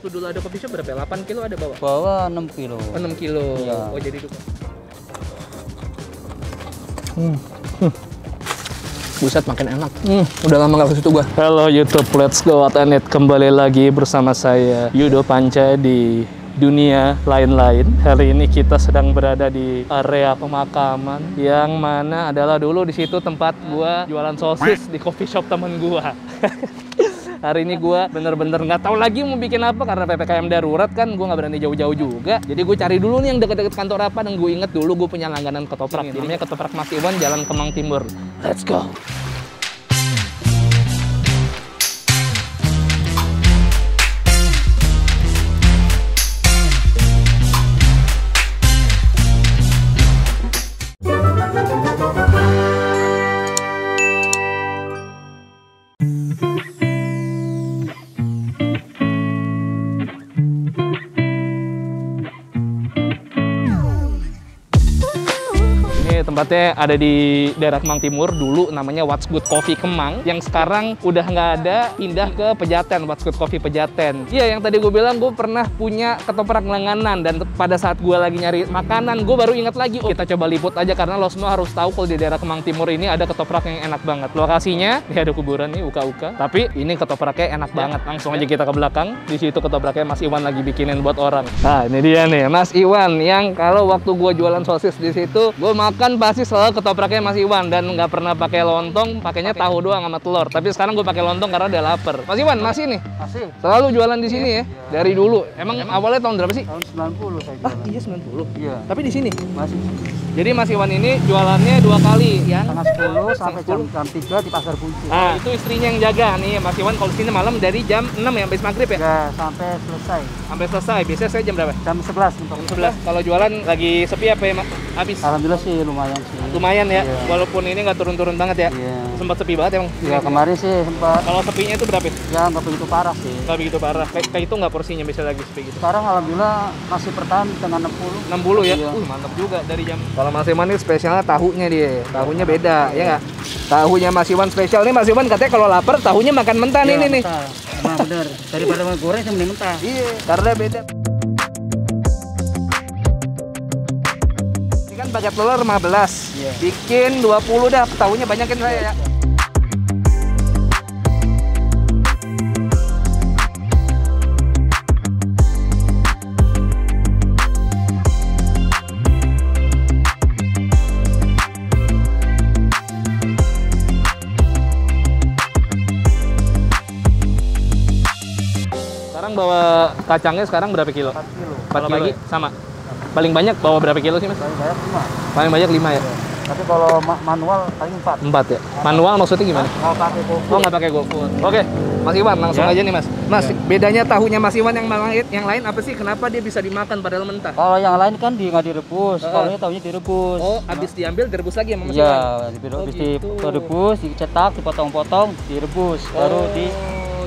waktu dulu ada coffee shop berapa ya? 8 kilo ada bawa? Bawa 6 kilo. 6 kilo. Iya. Oh jadi itu. Buset, makin enak. Udah lama gak ke situ gua. Halo YouTube, let's go what I need. Kembali lagi bersama saya Yudo Panca di dunia lain-lain. Hari ini kita sedang berada di area pemakaman yang mana adalah dulu di situ tempat gua jualan sosis di coffee shop temen gua. Hari ini gua bener-bener nggak tahu lagi mau bikin apa karena PPKM darurat kan, gua nggak berani jauh-jauh juga. Jadi gue cari dulu nih yang deket-deket kantor apa, dan gue inget dulu gue punya langganan ketoprak. Namanya ketoprak Mas Iwan, Jalan Kemang Timur. Let's go. Tempatnya ada di daerah Kemang Timur, dulu namanya What's Good Coffee Kemang, yang sekarang udah nggak ada, pindah ke Pejaten, What's Good Coffee Pejaten. Iya, yang tadi gue bilang gue pernah punya ketoprak langganan, dan pada saat gue lagi nyari makanan, gue baru ingat lagi, oh, kita coba liput aja karena lo semua harus tahu kalau di daerah Kemang Timur ini ada ketoprak yang enak banget. Lokasinya, ya ada kuburan nih, uka-uka, tapi ini ketopraknya enak banget. Langsung aja kita ke belakang, di situ ketopraknya Mas Iwan lagi bikinin buat orang. Nah, ini dia nih, Mas Iwan, yang kalau waktu gue jualan sosis di situ, gue makan pasti selalu ketopraknya Mas Iwan, dan nggak pernah pakai lontong, pakainya tahu doang sama telur. Tapi sekarang gue pakai lontong karena udah lapar. Mas Iwan masih nih? Masih. Selalu jualan di sini ya? Dari dulu. Emang awalnya tahun berapa sih? Tahun 90 saya jualan. Iya 90. Iya. Tapi di sini? Masih. Jadi Mas Iwan ini jualannya 2 kali ya? Setengah 10 sampai jam 3 di Pasar Kunci. Nah, itu istrinya yang jaga nih. Mas Iwan kalau sini malam dari jam 6 ya sampai maghrib ya? Ya, sampai selesai. Sampai selesai. Biasanya saya jam berapa? Jam 11 untuk 11. Kalau jualan lagi sepi apa ya, habis? Alhamdulillah sih lumayan sih. Lumayan ya, Iya. Walaupun ini nggak turun-turun banget ya. Iya. Sempat sepi banget emang. Ya kemarin sih sempat. Kalau sepinya itu berapa? Ya nggak begitu parah sih. Nggak begitu parah. Kayak itu nggak porsinya bisa lagi sepi gitu. Sekarang alhamdulillah masih bertahan dengan 60. 60 ya? Iya. Mantap juga dari jam. Kalau Mas Iwan ini spesialnya tahunya dia. Tahunya beda, ya nggak? Tahunya Mas Iwan spesial nih. Mas Iwan katanya kalau lapar tahunya makan mentah nih, Iya, nih. Nah, bener. Daripada goreng saya mending mentah. Iya, karena beda. Ini kan pakai telur 15. Iya. Bikin 20 dah, tahunya banyakin saya ya. Bawa kacangnya sekarang berapa kilo? 4 kilo. 4 kilo ya? Sama. Paling banyak bawa berapa kilo sih, Mas? Paling banyak 5. Paling banyak 5 ya? Tapi kalau manual paling 4. 4 ya? Manual maksudnya gimana? Mau pakai GoFood. Oh, nggak pakai GoFood. Oke, Mas Iwan langsung aja nih, Mas. Mas, bedanya tahunya Mas Iwan yang lain apa sih? Kenapa dia bisa dimakan padahal mentah? Kalau yang lain kan nggak direbus. Kalau ini tahunya direbus. Oh, habis diambil direbus lagi sama Mas Iya, Iwan? habis direbus, dicetak, dipotong-potong, direbus, baru di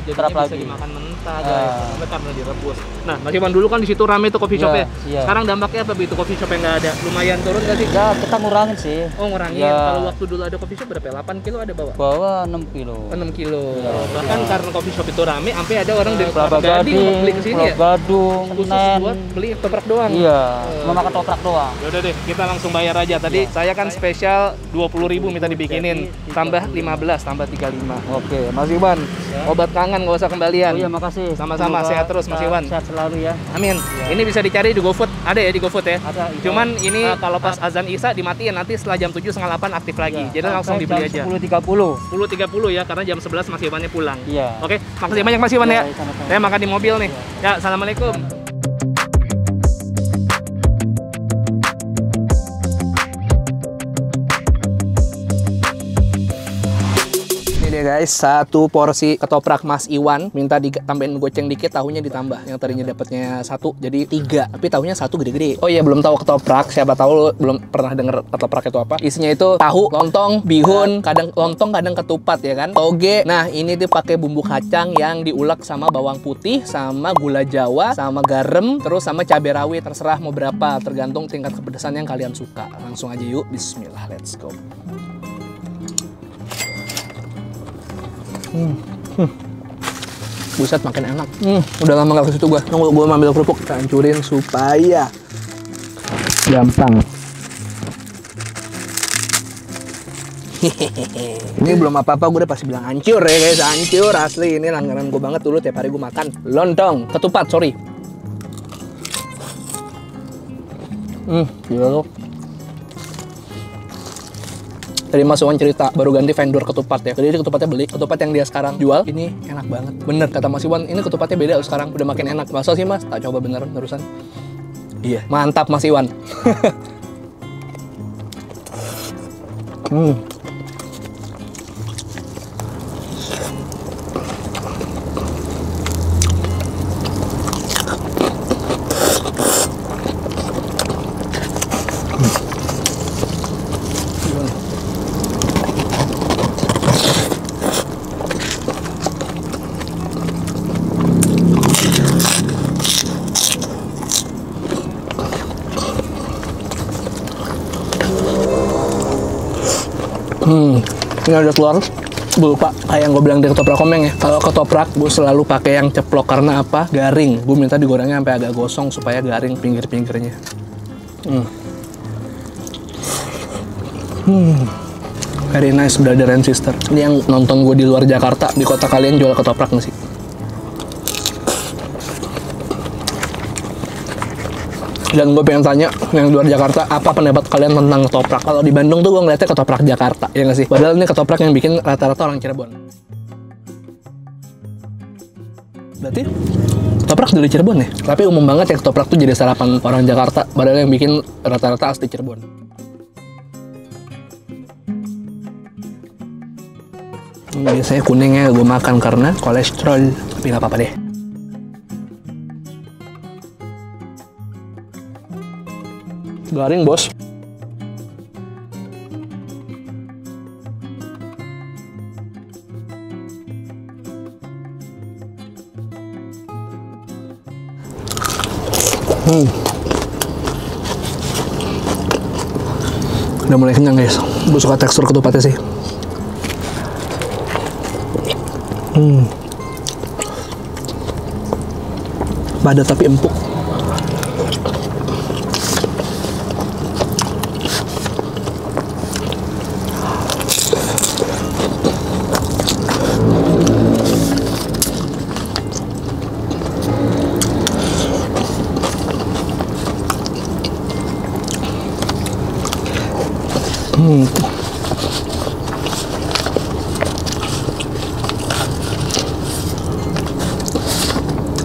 jadinya bisa lagi. dimakan mentah, guys. Karena direbus. Nah, Mas Iwan dulu kan di situ rame tuh coffee shop-nya. Iya. Sekarang dampaknya apa begitu coffee shop yang nggak ada? Lumayan turun nggak sih? Ya, kita ngurangin sih. Oh, ngurangin. Ya. Kalau waktu dulu ada coffee shop berapa ya? 8 kilo ada bawa? Bawa 6 kilo. 6 kilo. Ya. Bahkan karena coffee shop itu rame, sampai ada orang dari Kelapa Kelapa Gading Gading, mau beli ke sini ya? Pulau Gadung, Khusus Senen. buat beli ketoprak doang. Iya, cuma makan toprak doang. Yaudah deh, kita langsung bayar aja. Tadi saya kan spesial 20.000 minta dibikinin, tambah 15, tambah 35. Oke, Mas Iwan, obat kangen nggak usah kembalian. Oh iya, makasih. Sama-sama, Semoga sehat terus Mas Iwan. Sehat selalu ya. Amin. Ini bisa dicari di GoFood, ada ya di GoFood ya? Ada. Iya. Cuman ini kalau pas azan Isya dimatiin, nanti setelah jam 7 setengah 8 aktif lagi. Iya. Jadi langsung dibeli aja. 10.30. 10.30 ya, karena jam 11 Mas Iwannya pulang. Iya. Oke, makasih banyak Mas Iwan ya. Iya, sama-sama. Saya makan di mobil nih. Ya, assalamualaikum. Ini dia guys, satu porsi ketoprak Mas Iwan, minta ditambahin goceng dikit, tahunya ditambah. Yang tadinya dapatnya 1 jadi 3, tapi tahunya 1 gede-gede. Oh iya, belum tahu ketoprak, siapa tahu lu belum pernah denger ketoprak itu apa. Isinya itu tahu, lontong, bihun, kadang lontong, kadang ketupat ya kan. Toge. Nah, ini dia pakai bumbu kacang yang diulek sama bawang putih, sama gula Jawa, sama garam, terus sama cabai rawit. Terserah mau berapa, tergantung tingkat kepedesan yang kalian suka. Langsung aja yuk, bismillah, let's go. Buset, makin enak. Udah lama gak ke situ gua. Tunggu, gua ambil kerupuk. Kita hancurin supaya gampang. Ini belum apa-apa, gue udah pasti bilang hancur ya guys, hancur asli. Ini langganan gue banget dulu, tiap hari gue makan lontong, ketupat, sorry. Gila loh. Tadi Mas Iwan cerita baru ganti vendor ketupat ya. Jadi ketupatnya beli, ketupat yang dia sekarang jual ini enak banget. Bener kata Mas Iwan, ini ketupatnya beda sekarang, udah makin enak. Masa sih Mas? Tak coba beneran terusan. Iya, mantap Mas Iwan. Ini ada telur. Gue lupa, kayak yang gue bilang di ketoprak komeng ya. Kalau ketoprak gue selalu pakai yang ceplok karena apa? Garing. Gue minta digorengnya sampai agak gosong supaya garing pinggir-pinggirnya. Very nice brother and sister. Ini yang nonton gue di luar Jakarta, di kota kalian jual ketoprak nggak sih? Dan gue pengen tanya yang di luar Jakarta, apa pendapat kalian tentang ketoprak? Kalau di Bandung tuh gue ngeliatnya ketoprak Jakarta, ya nggak sih? Padahal ini ketoprak yang bikin rata-rata orang Cirebon. Berarti ketoprak dari Cirebon ya? Tapi umum banget ya ketoprak tuh jadi sarapan orang Jakarta, padahal yang bikin rata-rata asli Cirebon. Biasanya kuningnya gue makan karena kolesterol, tapi nggak apa-apa deh. Garing bos. Udah mulai kenyang guys. Gue suka tekstur ketupatnya sih. Padat tapi empuk.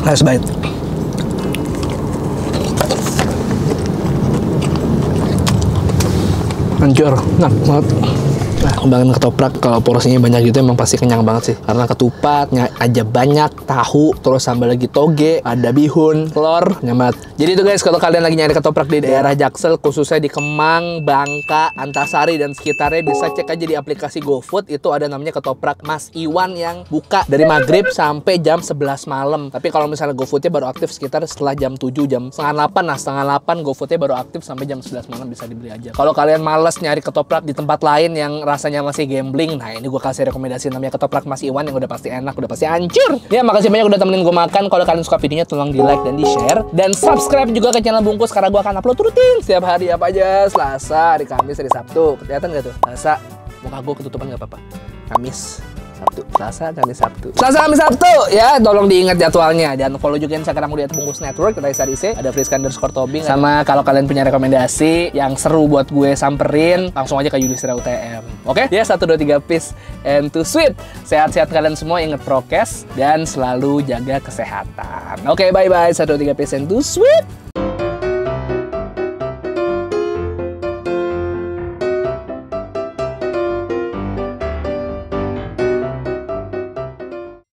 Nice bite. Hancur, enak banget. Nah, kembangan ketoprak kalau porsinya banyak gitu emang pasti kenyang banget sih. Karena ketupatnya aja banyak, tahu, terus sambal lagi toge, ada bihun, telur, nyamat. Jadi itu guys, kalau kalian lagi nyari ketoprak di daerah Jaksel, khususnya di Kemang, Bangka, Antasari, dan sekitarnya, bisa cek aja di aplikasi GoFood. Itu ada namanya ketoprak Mas Iwan yang buka dari maghrib sampai jam 11 malam. Tapi kalau misalnya GoFoodnya baru aktif sekitar setelah jam 7, jam setengah 8. Nah, setengah 8 GoFoodnya baru aktif sampai jam 11 malam, bisa dibeli aja. Kalau kalian males nyari ketoprak di tempat lain yang rasanya masih gambling, nah ini gue kasih rekomendasi namanya ketoprak Mas Iwan yang udah pasti enak, udah pasti hancur. Ya, makasih banyak udah temenin gue makan. Kalau kalian suka videonya, tolong di like dan di share, dan subscribe juga ke channel Bungkus karena gue akan upload rutin setiap hari. Apa aja? Selasa, hari Kamis, hari Sabtu. Kelihatan gak tuh? Selasa, muka gue ketutupan gak apa-apa. Kamis, Sabtu, Selasa, Kamis, Sabtu. Selasa, Kamis, Sabtu ya, tolong diingat jadwalnya. Dan follow juga Instagram gue di @bungkusnetwork, kita bisa ada Friska_Tobing. Sama kalau kalian punya rekomendasi yang seru buat gue samperin, langsung aja ke Yudhistira UTM. Oke? Ya, 1, 2, 3 peace and to sweet. Sehat-sehat kalian semua, ingat prokes dan selalu jaga kesehatan. Oke, bye-bye. 1, 2, 3 peace and to sweet.